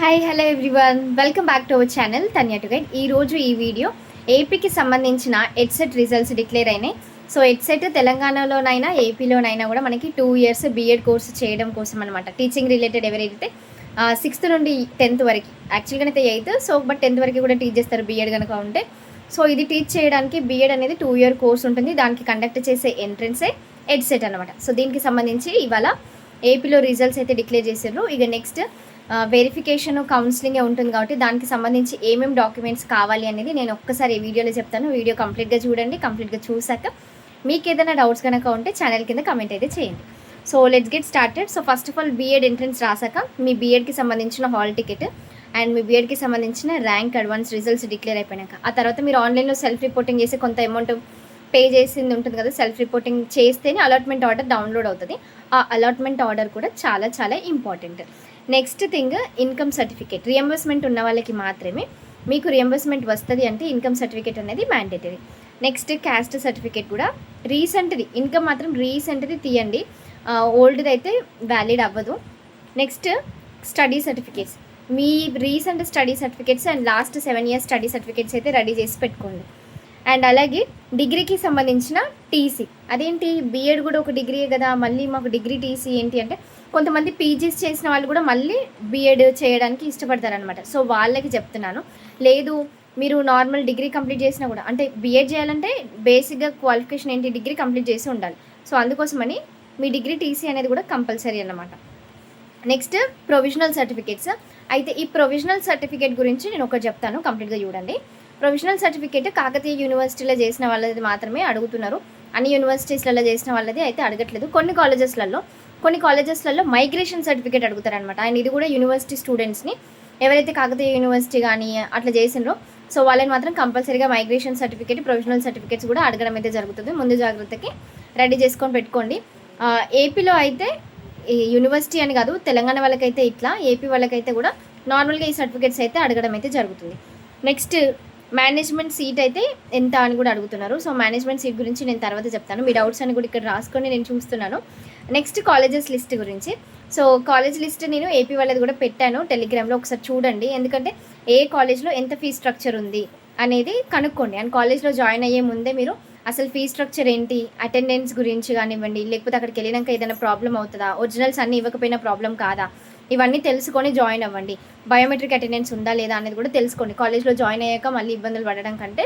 Hi hello everyone, welcome back to our channel Tanya to guide. ఈరోజు ఈ video ఏపీకి సంబంధించిన ఎడ్సెట్ రిజల్ట్స్ డిక్లేర్ అయినాయి. సో ఎడ్సెట్ తెలంగాణలోనైనా ఏపీలోనైనా కూడా మనకి 2 years బీఎడ్ కోర్సు చేయడం కోసం అనమాట. టీచింగ్ రిలేటెడ్ ఎవరైతే 6th నుండి 10th వరకు, యాక్చువల్గా అయితే 8th, సో బట్ 10th వరకు కూడా టీచ్ చేస్తారు బీఎడ్ కనుక ఉంటే. సో ఇది టీచ్ చేయడానికి బీఎడ్ అనేది 2 year కోర్స్ ఉంటుంది. దానికి కండక్ట్ చేసే ఎంట్రన్సే ఎడ్సెట్ అనమాట. సో దీనికి సంబంధించి ఇవాళ ఏపీలో రిజల్ట్స్ అయితే డిక్లేర్ చేశారు. ఇక నెక్స్ట్ వెరిఫికేషన్ కౌన్సిలింగే ఉంటుంది కాబట్టి దానికి సంబంధించి ఏమేమి డాక్యుమెంట్స్ కావాలి అనేది నేను ఒక్కసారి ఈ వీడియోలో చెప్తాను. వీడియో కంప్లీట్గా చూడండి. కంప్లీట్గా చూసాక మీకు ఏదైనా డౌట్స్ కనుక ఉంటే ఛానల్ కింద కమెంట్ అయితే చేయండి. So let's get started. So first of all BEd entrance రాసాక మీ బీఎడ్కి సంబంధించిన హాల్ టికెట్ అండ్ మీ బీఎడ్కి సంబంధించిన ర్యాంక్ అడ్వాన్స్ రిజల్ట్స్ డిక్లేర్ అయిపోయాక ఆ తర్వాత మీరు ఆన్లైన్లో సెల్ఫ్ రిపోర్టింగ్ చేసి కొంత అమౌంట్ పే చేసింది ఉంటుంది కదా, సెల్ఫ్ రిపోర్టింగ్ చేస్తేనే అలాట్మెంట్ ఆర్డర్ డౌన్లోడ్ అవుతుంది. ఆ అలాట్మెంట్ ఆర్డర్ కూడా చాలా చాలా important. Next thing income certificate. Reimbursement ఉన్న వాళ్ళకి మాత్రమే మీకు రియంబర్స్మెంట్ వస్తుంది, అంటే ఇన్కమ్ సర్టిఫికేట్ అనేది మ్యాండేటరీ. నెక్స్ట్ క్యాస్ట్ సర్టిఫికేట్ కూడా రీసెంట్ది, ఇన్కమ్ మాత్రం రీసెంట్ది తీయండి, ఓల్డ్ది అయితే వ్యాలిడ్ అవ్వదు. Next study certificates, me recent study certificates and last 7 years study certificates అయితే రెడీ చేసి పెట్టుకోండి. అండ్ అలాగే డిగ్రీకి సంబంధించిన టీసీ. అదేంటి, బీఎడ్ కూడా ఒక డిగ్రీయే కదా, మళ్ళీ మాకు డిగ్రీ టీసీ ఏంటి అంటే, కొంతమంది పీజీస్ చేసిన వాళ్ళు కూడా మళ్ళీ బీఎడ్ చేయడానికి ఇష్టపడతారనమాట. సో వాళ్ళకి చెప్తున్నాను, లేదు మీరు నార్మల్ డిగ్రీ కంప్లీట్ చేసినా కూడా, అంటే బీఎడ్ చేయాలంటే బేసిక్గా క్వాలిఫికేషన్ ఏంటి, డిగ్రీ కంప్లీట్ చేసి ఉండాలి. సో అందుకోసమని మీ డిగ్రీ టీసీ అనేది కూడా కంపల్సరీ అన్నమాట. Next provisional certificates. అయితే ఈ ప్రొవిజనల్ సర్టిఫికేట్ గురించి నేను ఒకటి చెప్తాను, కంప్లీట్గా చూడండి. ప్రొవిజనల్ సర్టిఫికేట్ కాకతీయ యూనివర్సిటీలో చేసిన వాళ్ళది మాత్రమే అడుగుతున్నారు. అన్ని యూనివర్సిటీస్లలో చేసిన వాళ్ళది అయితే అడగట్లేదు. కొన్ని కాలేజెస్లలో మైగ్రేషన్ సర్టిఫికేట్ అడుగుతారనమాట. అండ్ ఇది కూడా యూనివర్సిటీ స్టూడెంట్స్ని, ఎవరైతే కాకతీయ యూనివర్సిటీ కానీ అట్లా చేసినారో సో వాళ్ళని మాత్రం కంపల్సరీగా మైగ్రేషన్ సర్టిఫికేట్, ప్రొవిజనల్ సర్టిఫికేట్స్ కూడా అడగడం అయితే జరుగుతుంది. ముందు జాగ్రత్తకి రెడీ చేసుకొని పెట్టుకోండి. ఏపీలో అయితే యూనివర్సిటీ అని కాదు, తెలంగాణ వాళ్ళకైతే ఇట్లా, ఏపీ వాళ్ళకైతే కూడా నార్మల్గా ఈ సర్టిఫికేట్స్ అయితే అడగడం అయితే జరుగుతుంది. నెక్స్ట్ మేనేజ్మెంట్ సీట్ అయితే ఎంత అని కూడా అడుగుతున్నారు. సో మేనేజ్మెంట్ సీట్ గురించి నేను తర్వాత చెప్తాను. మీ డౌట్స్ అని కూడా ఇక్కడ రాసుకొని నేను చూస్తున్నాను. నెక్స్ట్ కాలేజెస్ లిస్ట్ గురించి. సో కాలేజ్ లిస్ట్ నేను ఏపీ వాళ్ళది కూడా పెట్టాను టెలిగ్రామ్లో, ఒకసారి చూడండి. ఎందుకంటే ఏ కాలేజ్లో ఎంత ఫీ స్ట్రక్చర్ ఉంది అనేది కనుక్కోండి. అండ్ కాలేజ్లో జాయిన్ అయ్యే ముందే మీరు అసలు ఫీ స్ట్రక్చర్ ఏంటి, అటెండెన్స్ గురించి కానివ్వండి, లేకపోతే అక్కడికి వెళ్ళినాక ఏదైనా ప్రాబ్లం అవుతుందా, ఒరిజినల్స్ అన్నీ ఇవ్వకపోయినా ప్రాబ్లం కాదా, ఇవన్నీ తెలుసుకొని జాయిన్ అవ్వండి. బయోమెట్రిక్ అటెండెన్స్ ఉందా లేదా అనేది కూడా తెలుసుకోండి. కాలేజ్లో జాయిన్ అయ్యాక మళ్ళీ ఇబ్బందులు పడడం కంటే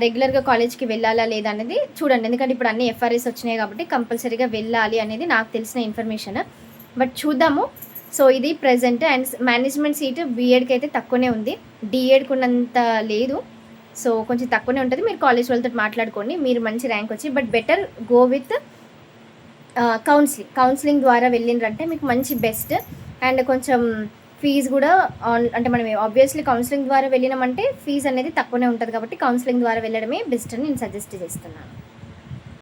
రెగ్యులర్గా కాలేజ్కి వెళ్ళాలా లేదా అనేది చూడండి. ఎందుకంటే ఇప్పుడు అన్ని ఎఫ్ఆర్ఎస్ వచ్చినాయి కాబట్టి కంపల్సరీగా వెళ్ళాలి అనేది నాకు తెలిసిన ఇన్ఫర్మేషన్. బట్ చూద్దాము. సో ఇది ప్రజెంట్. అండ్ మేనేజ్మెంట్ సీట్ బీఎడ్కి అయితే తక్కువనే ఉంది, డిఎడ్కి ఉన్నంత లేదు. సో కొంచెం తక్కువనే ఉంటుంది. మీరు కాలేజ్ వాళ్ళతో మాట్లాడుకోండి, మీరు మంచి ర్యాంక్ వచ్చి. But better go with counselling ద్వారా వెళ్ళిండ్రంటే మీకు మంచి బెస్ట్. అండ్ కొంచెం ఫీజు కూడా అంటే మనం ఆబ్వియస్లీ కౌన్సిలింగ్ ద్వారా వెళ్ళినామంటే ఫీజు అనేది తక్కువనే ఉంటుంది కాబట్టి కౌన్సిలింగ్ ద్వారా వెళ్ళడమే బెస్ట్ అని నేను సజెస్ట్ చేస్తున్నాను.